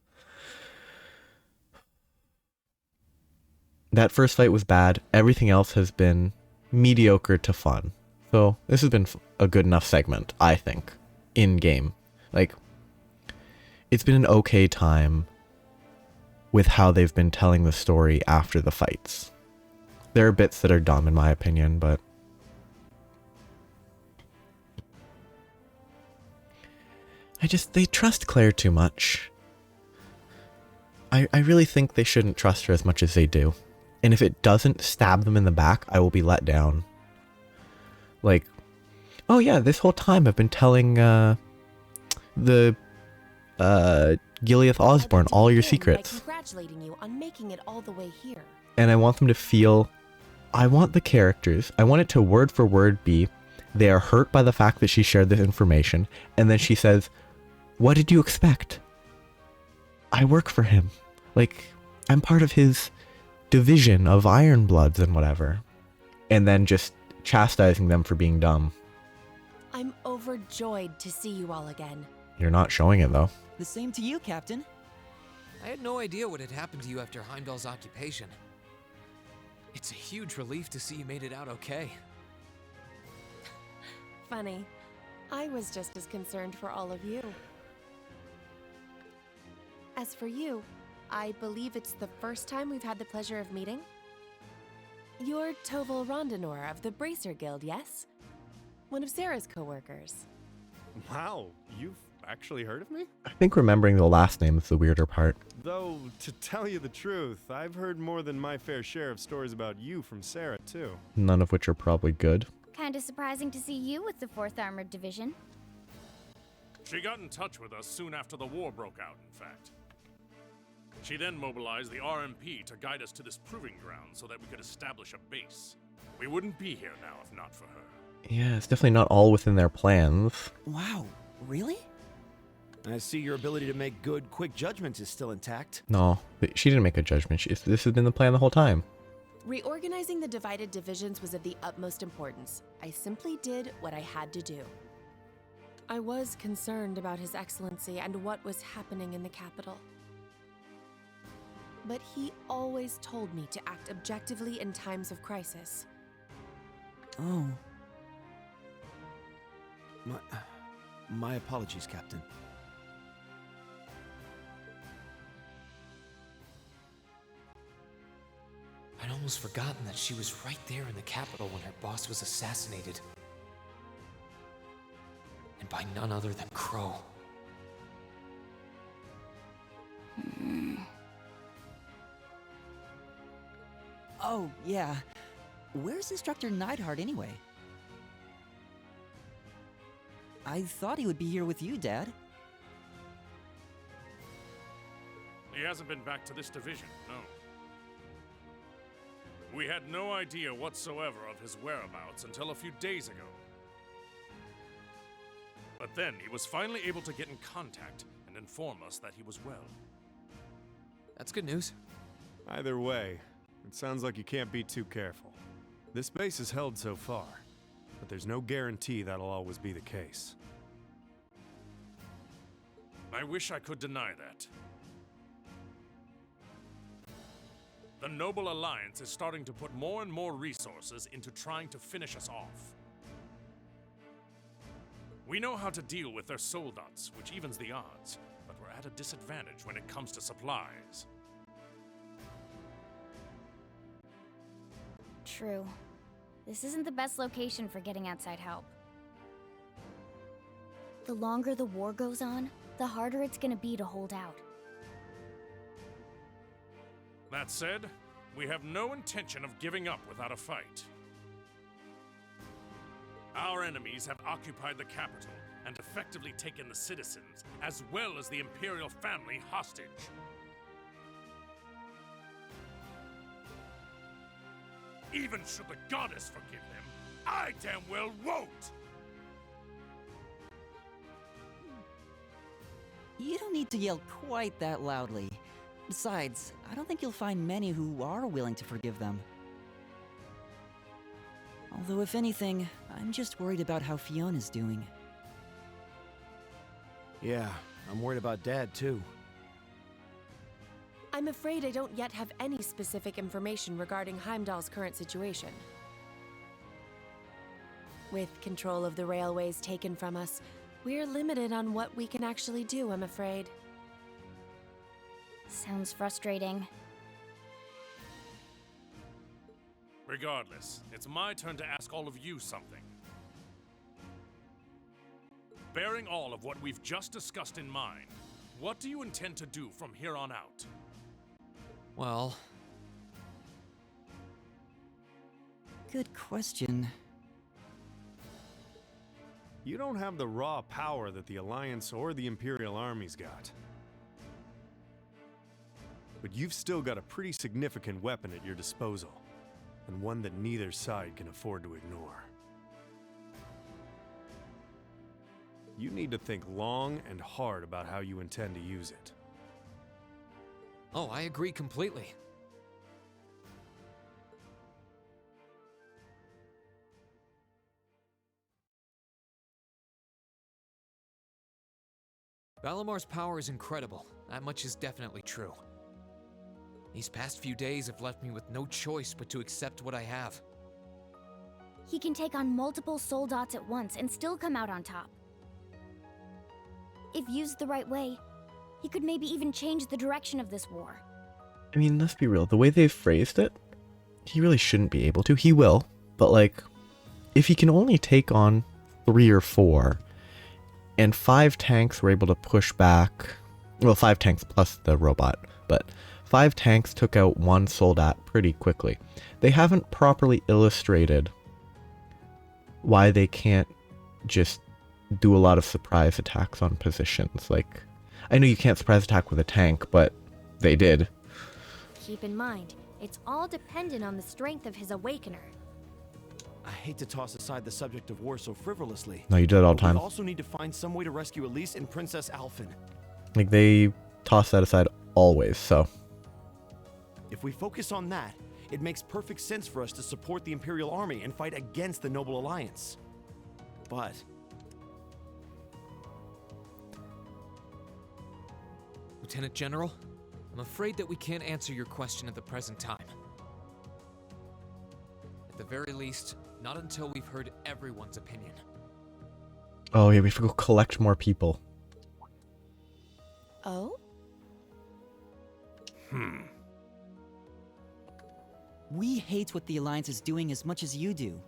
That first fight was bad. Everything else has been mediocre to fun. So this has been a good enough segment, I think, in-game. Like, it's been an okay time with how they've been telling the story after the fights. There are bits that are dumb in my opinion, but they trust Claire too much. I really think they shouldn't trust her as much as they do. And if it doesn't stab them in the back, I will be let down. Like, oh yeah, this whole time I've been telling the Gileath Osborne all your secrets. By congratulating you on making it all the way here. And I want them to feel, I want the characters, I want it to word for word be, they are hurt by the fact that she shared this information, and then she says, what did you expect? I work for him. Like, I'm part of his division of Ironbloods and whatever. And then just chastising them for being dumb. I'm overjoyed to see you all again. You're not showing it though. The same to you, Captain. I had no idea what had happened to you after Heimdall's occupation. It's a huge relief to see you made it out okay. funny. I was just as concerned for all of you. As for you, I believe it's the first time we've had the pleasure of meeting? You're Toval Rondinor of the Bracer Guild, yes? One of Sarah's co-workers. Wow, you've actually heard of me? I think remembering the last name is the weirder part. Though, to tell you the truth, I've heard more than my fair share of stories about you from Sarah, too. None of which are probably good. Kinda surprising to see you with the 4th Armored Division. She got in touch with us soon after the war broke out, in fact. She then mobilized the RMP to guide us to this proving ground so that we could establish a base. We wouldn't be here now if not for her. Yeah, it's definitely not all within their plans. Wow, really? I see your ability to make good, quick judgments is still intact. No, she didn't make a judgment. This has been the plan the whole time. Reorganizing the divided divisions was of the utmost importance. I simply did what I had to do. I was concerned about His Excellency and what was happening in the capital. But he always told me to act objectively in times of crisis. Oh. My apologies, Captain. I'd almost forgotten that she was right there in the capital when her boss was assassinated. And by none other than Crow. Oh, yeah. Where's Instructor Neidhart anyway? I thought he would be here with you, Dad. He hasn't been back to this division, no. We had no idea whatsoever of his whereabouts until a few days ago. But then he was finally able to get in contact and inform us that he was well. That's good news. Either way, it sounds like you can't be too careful. This base is held so far, but there's no guarantee that'll always be the case. I wish I could deny that. The Noble Alliance is starting to put more and more resources into trying to finish us off. We know how to deal with their soldats, which evens the odds, but we're at a disadvantage when it comes to supplies. True. This isn't the best location for getting outside help. The longer the war goes on, the harder it's gonna be to hold out. That said, we have no intention of giving up without a fight. Our enemies have occupied the capital and effectively taken the citizens, as well as the Imperial family, hostage. Even should the goddess forgive them, I damn well won't! You don't need to yell quite that loudly. Besides, I don't think you'll find many who are willing to forgive them. Although if anything, I'm just worried about how Fiona's doing. Yeah, I'm worried about Dad too. I'm afraid I don't yet have any specific information regarding Heimdall's current situation. With control of the railways taken from us, we're limited on what we can actually do, I'm afraid. Sounds frustrating. Regardless, it's my turn to ask all of you something. Bearing all of what we've just discussed in mind, what do you intend to do from here on out? Well... Good question. You don't have the raw power that the Alliance or the Imperial armies got. But you've still got a pretty significant weapon at your disposal, and one that neither side can afford to ignore. You need to think long and hard about how you intend to use it. Oh, I agree completely. Valamar's power is incredible. That much is definitely true. These past few days have left me with no choice but to accept what I have. he can take on multiple soul dots at once and still come out on top. If used the right way, he could maybe even change the direction of this war. I mean, let's be real. The way they've phrased it, he really shouldn't be able to. He will, but like, if he can only take on 3 or 4, and 5 tanks were able to push back, well, 5 tanks plus the robot, but 5 tanks took out 1 Soldat pretty quickly. They haven't properly illustrated why they can't just do a lot of surprise attacks on positions. Like, I know you can't surprise attack with a tank, but they did. Keep in mind, it's all dependent on the strength of his Awakener. I hate to toss aside the subject of war so frivolously. No, you do it all the but time. we also need to find some way to rescue Elise and Princess Alphen. Like, they toss that aside always, so. If we focus on that, it makes perfect sense for us to support the Imperial Army and fight against the Noble Alliance. But Lieutenant General, I'm afraid that we can't answer your question at the present time. At the very least, not until we've heard everyone's opinion. Oh yeah, we have to go collect more people. Oh? We hate what the Alliance is doing as much as you do.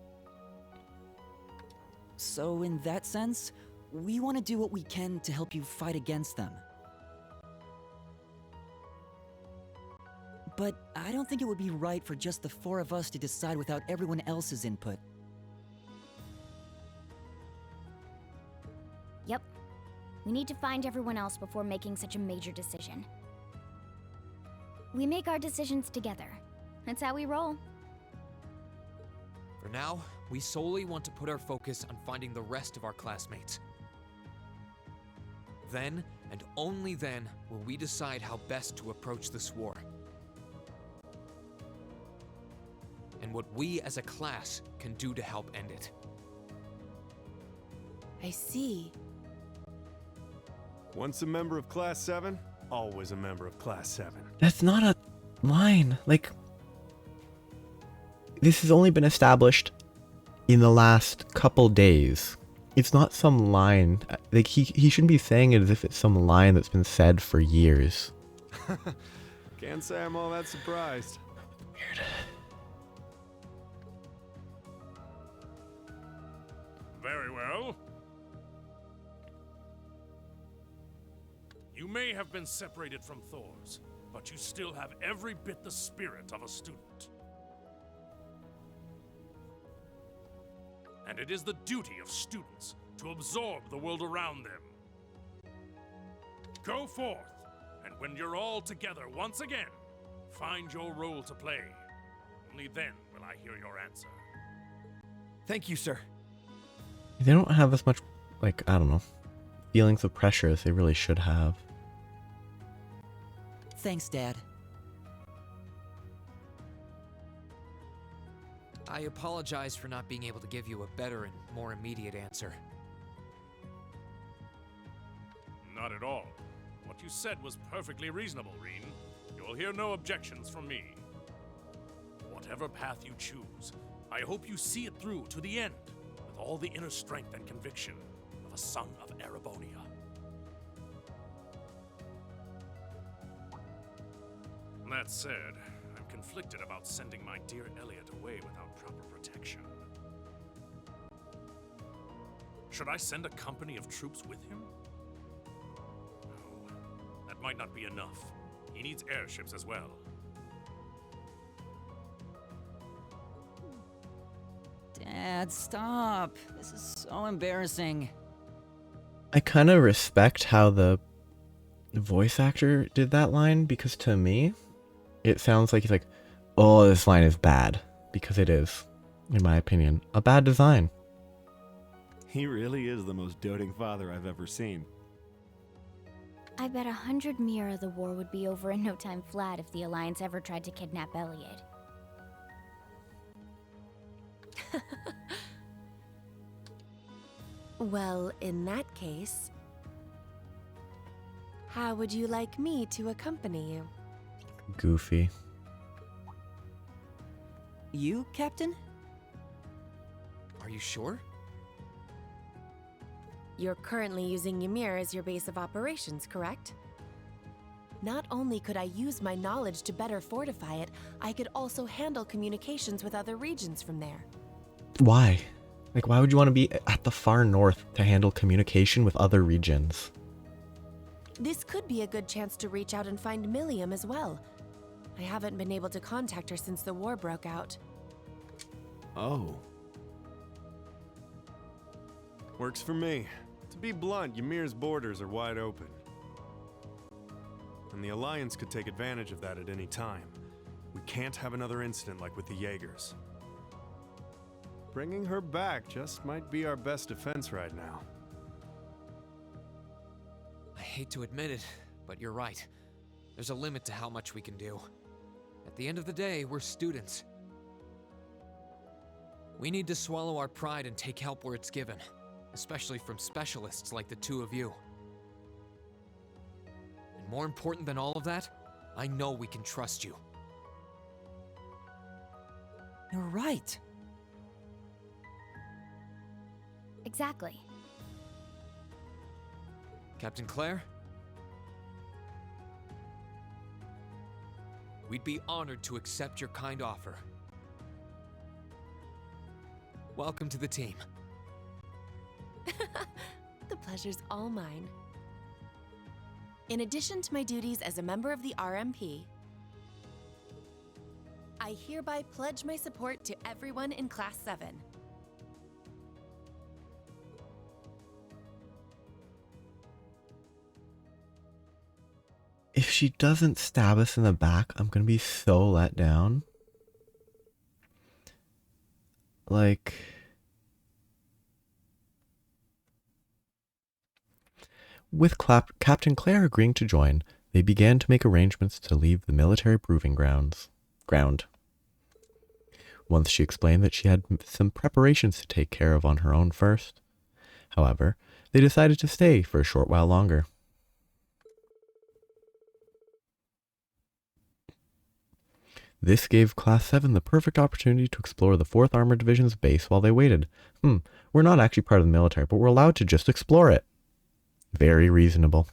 So in that sense, we want to do what we can to help you fight against them. But I don't think it would be right for just the 4 of us to decide without everyone else's input. Yep. We need to find everyone else before making such a major decision. We make our decisions together. That's how we roll. For now, we solely want to put our focus on finding the rest of our classmates. Then, and only then, will we decide how best to approach this war. And what we as a class can do to help end it. I see. Once a member of Class 7, always a member of Class 7. That's not a line. Like, this has only been established in the last couple days. It's not some line. Like, he shouldn't be saying it as if it's some line that's been said for years. Can't say I'm all that surprised. Weird. Very well. You may have been separated from Thors, but you still have every bit the spirit of a student. And it is the duty of students to absorb the world around them. Go forth, and when you're all together once again, find your role to play. Only then will I hear your answer. thank you, sir. They don't have as much, like, I don't know, feelings of pressure as they really should have. Thanks, Dad. I apologize for not being able to give you a better and more immediate answer. Not at all. What you said was perfectly reasonable, Reen. You will hear no objections from me. Whatever path you choose, I hope you see it through to the end, with all the inner strength and conviction of a son of Erebonia. That said, I'm conflicted about sending my dear Elliot away without proper protection. Should I send a company of troops with him? No, that might not be enough. He needs airships as well. Dad, stop. This is so embarrassing. I kind of respect how the voice actor did that line, because to me, it sounds like he's like, oh, this line is bad. Because it is, in my opinion, a bad design. He really is the most doting father I've ever seen. I bet 100 Mira the war would be over in no time flat if the Alliance ever tried to kidnap Elliot. Well, in that case, how would you like me to accompany you? Goofy. You, Captain? Are you sure? You're currently using Ymir as your base of operations, correct? Not only could I use my knowledge to better fortify it, I could also handle communications with other regions from there. Why? Like, why would you want to be at the far north to handle communication with other regions? This could be a good chance to reach out and find Millium as well. I haven't been able to contact her since the war broke out. Oh. Works for me. To be blunt, Ymir's borders are wide open. And the Alliance could take advantage of that at any time. We can't have another incident like with the Jaegers. Bringing her back just might be our best defense right now. I hate to admit it, but you're right. There's a limit to how much we can do. At the end of the day, we're students. We need to swallow our pride and take help where it's given, especially from specialists like the two of you. And more important than all of that, I know we can trust you. You're right. Exactly. Captain Claire? We'd be honored to accept your kind offer. Welcome to the team. The pleasure's all mine. In addition to my duties as a member of the RMP, I hereby pledge my support to everyone in Class 7. If she doesn't stab us in the back, I'm gonna be so let down. Like... With Captain Claire agreeing to join, they began to make arrangements to leave the military proving ground. Once she explained that she had some preparations to take care of on her own first. However, they decided to stay for a short while longer. This gave Class 7 the perfect opportunity to explore the 4th Armored Division's base while they waited. We're not actually part of the military, but we're allowed to just explore it. Very reasonable.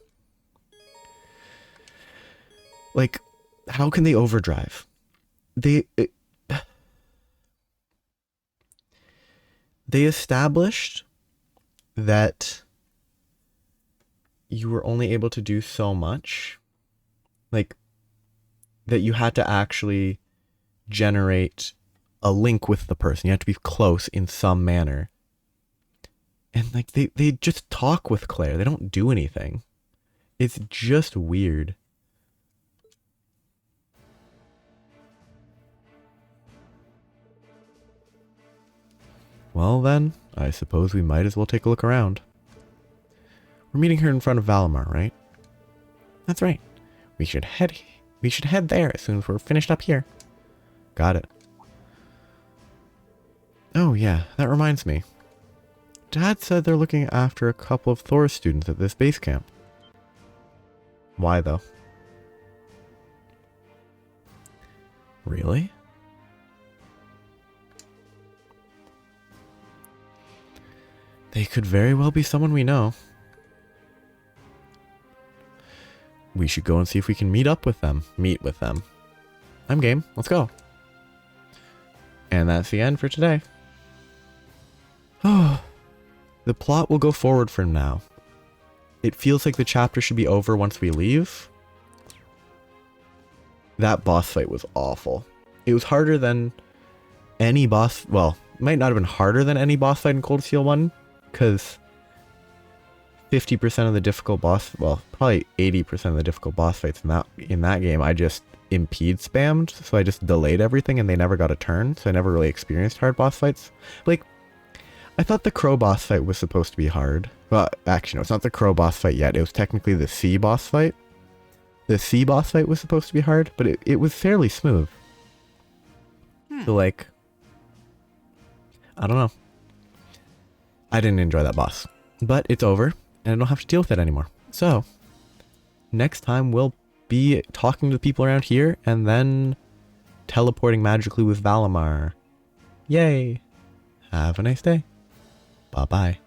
Like, how can they overdrive? They established that you were only able to do so much. Like, that you had to actually generate a link with the person. You had to be close in some manner. And like they just talk with Claire. They don't do anything. It's just weird. Well then, I suppose we might as well take a look around. We're meeting her in front of Valimar, right? That's right. We should head there as soon as we're finished up here. Got it. Oh yeah, that reminds me. Dad said they're looking after a couple of Thor students at this base camp. Why though? Really? They could very well be someone we know. We should go and see if we can meet with them. I'm game. Let's go. And that's the end for today. Oh, the plot will go forward from now. It feels like the chapter should be over once we leave. That boss fight was awful. It was harder than any boss. Well, it might not have been harder than any boss fight in Cold Steel 1, because 50% of the difficult boss, well, probably 80% of the difficult boss fights in that game, I just impede spammed, so I just delayed everything and they never got a turn, so I never really experienced hard boss fights. Like, I thought the Crow boss fight was supposed to be hard. Well, actually, no, it's not the Crow boss fight yet. It was technically the Sea boss fight. The Sea boss fight was supposed to be hard, but it was fairly smooth. So, like, I don't know. I didn't enjoy that boss. But it's over, and I don't have to deal with it anymore. So, next time we'll be talking to the people around here, and then teleporting magically with Valimar. Yay! Have a nice day. Bye-bye.